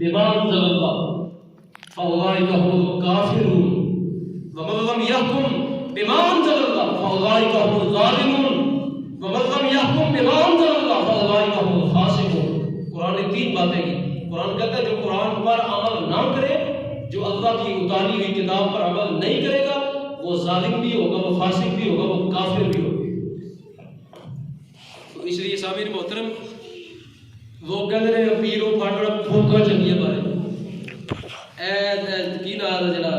बिमा अंज़लल्लाह फउलाइका हुमुल काफिरून व मन लम यहकुम बिमा अंज़लल्लाह फउलाइका हुमुल ज़ालिमून व मन लम यहकुम बिमा अंज़लल्लाह फउलाइका हुमुल फासिकून। कुरान ने तीन बातें की। कुरान कहता है जो कुरान पर अमल ना करे, जो अल्लाह की उतारी हुई किताब पर अमल नहीं करेगा, वो जालिम भी होगा, वो फासिक भी होगा, वो काफिर भी होगा। तो इसलिए सामीर मोहतरम लोग कहते हैं पीरो फाटड़ा फूका चंगिया बारे की नाल जरा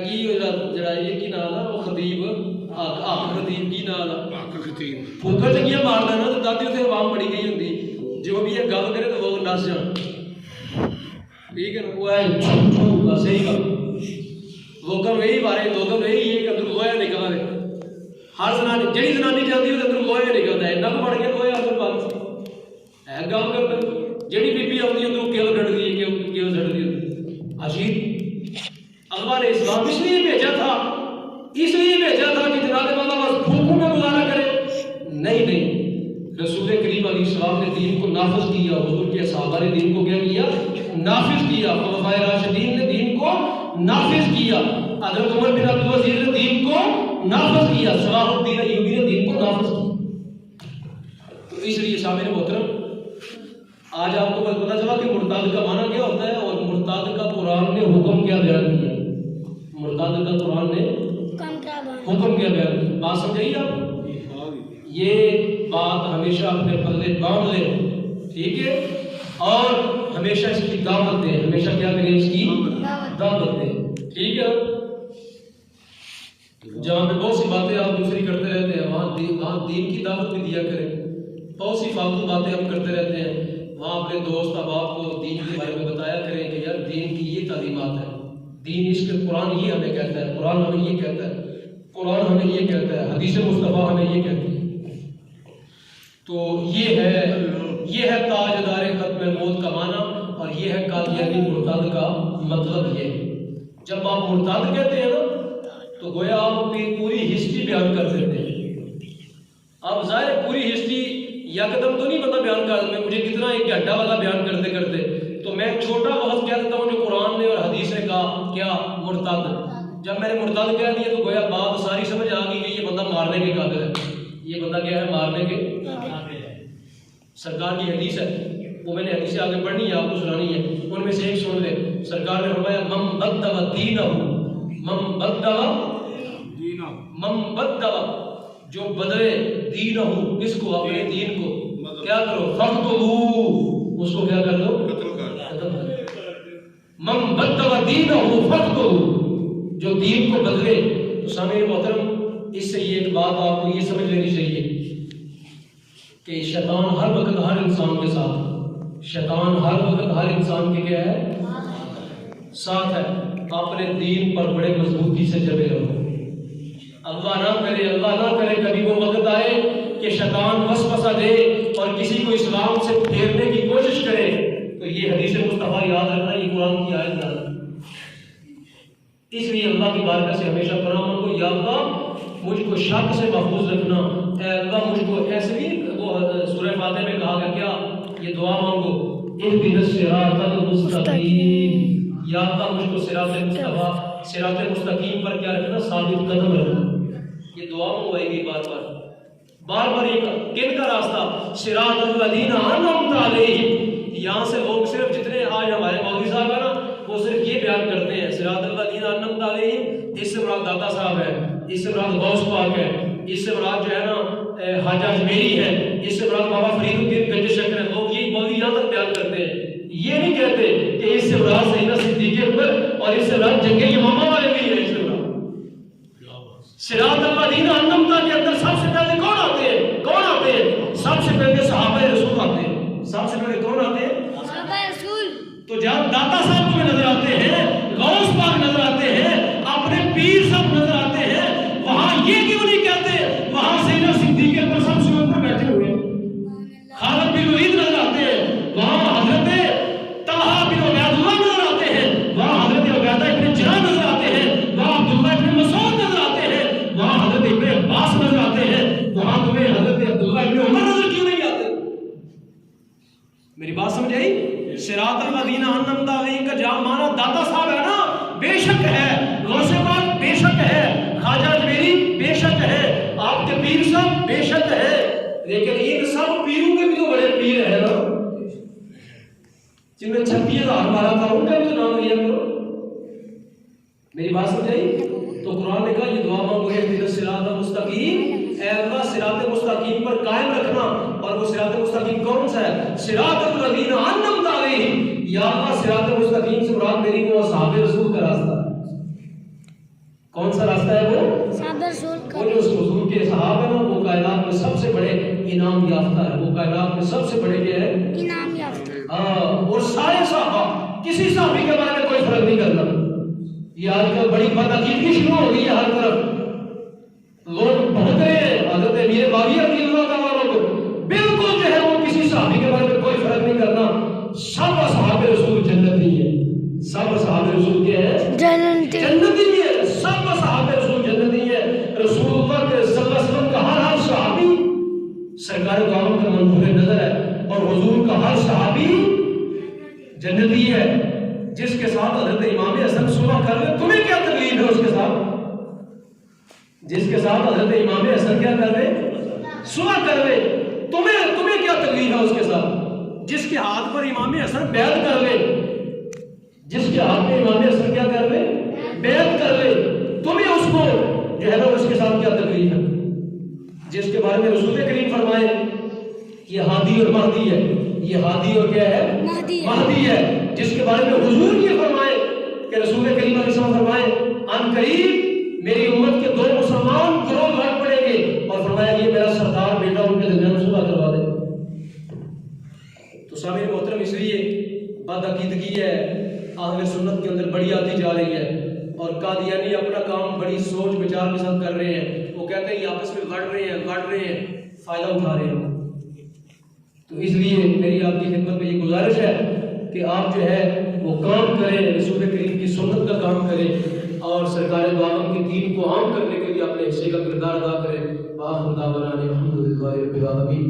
की जरा ये की नाल वो खतीब खतीब की नाल फूका चंगिया मारदा ना तो दादी उसे आवाम बड़ी गई होंगी, जो भी ये गल करे तो लोग नस जान। ठीक है ना, वो है सही गल लोगों यही बारे लोगों यही है कि अंदर लोहा निकला है। हर जनानी जी जनानी चाहती है अंदर लोहा निकलता है, इन्ना को बढ़ गया लोहा अंदर बंद है गल करता। जी बीबी आती है अंदर केल कटती है, केल सटती है। अजीब अल्लाह ने इस्लाम इसलिए भेजा था कि जनाब बंदा बस फूकों में गुजारा करे। नहीं नहीं, रसूल करीम अलैहिस्सलाम ने दीन को नाफिज किया, हुजूर के सहाबा ने दीन को क्या किया? नाफिज किया। खुलफाए राशिदीन ने दीन को नाफिज किया। हज़रत उमर बिन अब्दुल अजीज ने दीन को नाफिज किया। सलाहुद्दीन अय्यूबी ने दीन को नाफिज किया। तो इसलिए शामिल मोहतरम आज आपको पता चला कि मुर्ताद का माना क्या होता है और मुर्ताद का कुरान ने हुक्म क्या बयान किया। मुर्ताद का कुरान ने हुक्म क्या बयान किया, बात समझाइए आप। ये बात हमेशा अपने पल्ले बांध ले, ठीक है, और हमेशा इसकी दावत दें। हमेशा क्या करें? इसकी दावत दें, ठीक है। जहाँ पे बहुत सी बातें आप दूसरी करते रहते हैं, वहाँ दीन की दावत भी दिया करें। बहुत सी फालतू बातें हम करते रहते हैं, वहाँ अपने दोस्त अहबाब को दीन के बारे में बताया करें कि यार दीन की ये तालीमात है, दीन इसके कुरान ये हमें कहता है, कुरान हमें ये कहता है, कुरान हमें ये कहता है, हदीस मुस्तफा हमें ये कहती है। तो ये है ताजदार खत्म मौत का माना, और ये है कादियानी मुर्ताद का मतलब। ये जब आप मुर्ताद कहते हैं ना तो गोया आप अपनी पूरी हिस्ट्री बयान कर देते हैं। अब जाहिर पूरी हिस्ट्री यकदम तो नहीं बंदा बयान कर, मैं मुझे कितना 1 घंटा वाला बयान करते करते तो मैं छोटा बहुत कह देता हूँ जो कुरान ने और हदीस ने कहा क्या मुर्ताद। जब मैंने मुर्ताद कह दिया तो गोया बात सारी समझ आ गई कि ये बंदा मारने के काबिल है। ये बंदा क्या है? मारने के। सरकार की हदीस है, वो मैंने हदीस आगे पढ़नी है, आपको सुनानी है। उनमें से एक सुन ले। सरकार ने फरमाया मम बद्दल जो बदले दीनहु, इसको अपने दीन को क्या करो? फक़्तुलू, उसको क्या कर लो? कत्ल कर। मम बद्दल दीनहु फक़्तुलू, जो दीन को बदले। तो सामने मोहतरम इससे ये एक बात आपको ये समझ लेनी चाहिए कि शैतान हर वक्त हर इंसान के साथ, शैतान हर वक्त हर इंसान के क्या है? साथ है। अपने दीन पर बड़े मजबूती से जमे रहो। अल्लाह ना करे कभी वो वक्त आए कि शैतान वसवसा दे और किसी को इस्लाम से फेरने की कोशिश करे। तो ये हदीस मुस्तफा याद रखना, ये कुरान की आयत याद रखना। इसलिए अल्लाह की बारगाह से हमेशा पनाह मांगो, या अल्लाह मुझको शक से महफूज रखना। ऐ अल्लाह मुझको ऐसे भी वो सूरह फातिहा में कहा गया क्या? ये दुआ मांगो, इहदिनस सिरातल मुस्तकीम, या अल्लाह मुझको सिरात मुस्तकीम पर क्या रखना? साबित कदम रखना। ये दुआ मंगवाएगी बार बार। ये किन का रास्ता? सिरातल लज़ीना अनअमता अलैहिम। यहाँ से लोग सिर्फ जितने आज हमारे मौलवी साहब है ना, वो सिर्फ ये बयान करते हैं सिरातल लज़ीना अनअमता अलैहिम। इससे मुराद दाता साहब है, इससे मुराद गौस पाक है, इससे मुराद जो है ना हाजा अजमेरी है, इससे मुराद बाबा फरीदुद्दीन गंज शक्कर है। लोग ये मौलवी यहाँ तक बयान करते हैं, ये नहीं कहते कि इससे मुराद सैयदना सिद्दीक़ अकबर और इससे मुराद जंगे यमामा वाले भी है। इससे मुराद सिरातल लज़ीना अनअमता के अंदर सबसे पहले कौन आते हैं? सबसे पहले सहाबा रसूल आते हैं। सबसे पहले कौन आते हैं? सहाबा रसूल। तो जब दाता साहब को नजर आते हैं, गौस पाक नजर आते हैं, अपने पीर सब नजर आते हैं, वहां ये क्यों नहीं कहते वहां सैयदना सिद्दीक़ अकबर सबसे ऊपर बैठे हुए हैं? खालिद बिन वलीद नजर आते हैं, वहां हजरत तलहा बिन उबैदुल्लाह नजर आते हैं, वहां हजरत उबैदा इब्न जराह नजर आते हैं, वहां अब्दुल्लाह इब्न मसूद नजर आते हैं, वहां हजरत इब्न अब्बास नजर आते हैं, वहां तुम्हें हजरत अब्दुल्लाह इब्न उमर नजर क्यों नहीं आते? मेरी बात समझ आई? सिरातल लज़ीना अन्अमता अलैहिम का जहाँ माना दाता साहब है ना, बेशक है, गौसे पाक बेशक है, ख्वाजा अजमेरी बेशक है, आपके पीर साहब बेशक है, लेकिन इन सब पीरों के भी तो बड़े पीर है ना, जिनमें 36,000 मारा था, उनका भी तो नाम लिया करो। मेरी बात समझाई? तो कुरान ने कहा ये दुआ मांगो है सिरातल मुस्तकीम, ऐ अल्लाह सिरात मुस्तकीम पर कायम रखना। और वो सिरात मुस्तकीम कौन सा है? सिरातल लज़ीना अन्अमता अलैहिम। या अल्लाह सिरात मुस्तकीम से मुराद मेरी वो असहाबे रसूल का रास्ता है। कौन सा रास्ता है वो? असहाबे रसूल का। वो जो रसूल के सहाबा है ना, वो कायनात में सबसे बड़े इनाम याफ्ता है, वो कायनात में सबसे बड़े क्या है? इनाम याफ्ता। हां, और सारे सहाबा, किसी सहाबी के बारे में कोई फर्क नहीं करना। ये आजकल बड़ी बदअकीदगी शुरू हो गई है हर तरफ, लोग बहुत रहे हैं हज़रत अमीर मुआविया रज़ियल्लाहु ताला को बिल्कुल जो है वो किसी सहाबी के बारे में कोई फर्क नहीं करना। सब असहाबे रसूल जन्नती है, सब असहाबे रसूल के हैं जन्नती है, सब असहाबे रसूल जन्नती है। रसूलुल्लाह सल्लल्लाहु अलैहि वसल्लम का हर सहाबी सरकार दो आलम का मंजूर नजर है, और हुजूर का हर सहाबी जन्नती है। जिसके साथ हज़रत इमाम हसन सुलह कर रहे, तुम्हें क्या तकलीफ है उसके साथ? जिसके साथ हज़रत इमाम हसन क्या कर रहे? सुलह कर रहे, तुम्हें क्या तकलीफ है उसके साथ? जिसके हाथ पर इमाम हसन बैत कर ले, जिसके हाथ में इमाम हसन क्या कर ले? बैत कर ले, तुम्हें उसको जो है ना उसके साथ क्या तकलीफ है? जिसके बारे में रसूल करीम फरमाए ये हादी और महदी है, ये हादी और क्या है? महदी है। जिसके बारे में हुजूर ये फरमाए कि रसूल करीम अलैहिस्सलाम फरमाए अन करीब मेरी उम्मत के 2 मुसलमान गिरोह लड़ पड़ेंगे, और फरमाया ये मेरा सरदार बेटा उनके दरमियान सुलह करवा दे। तो सामने मोहतरम इसलिए बदअकीदगी है अहले सुन्नत के अंदर बड़ी आती जा रही है, और कादियानी अपना काम बड़ी सोच विचार के साथ कर रहे हैं। वो कहते हैं ये आपस में लड़ रहे हैं, फायदा उठा रहे हैं। तो इसलिए मेरी आपकी खिदमत में ये गुजारिश है कि आप जो है वो काम करें, रसूल करीम की सुन्नत का काम करें, और सरकार दो आलम के दीन को आम करने के लिए अपने हिस्से का किरदार अदा करें। वाह खुदा बनाने अल्हम्दुलिल्लाह रब्बिल आलमीन।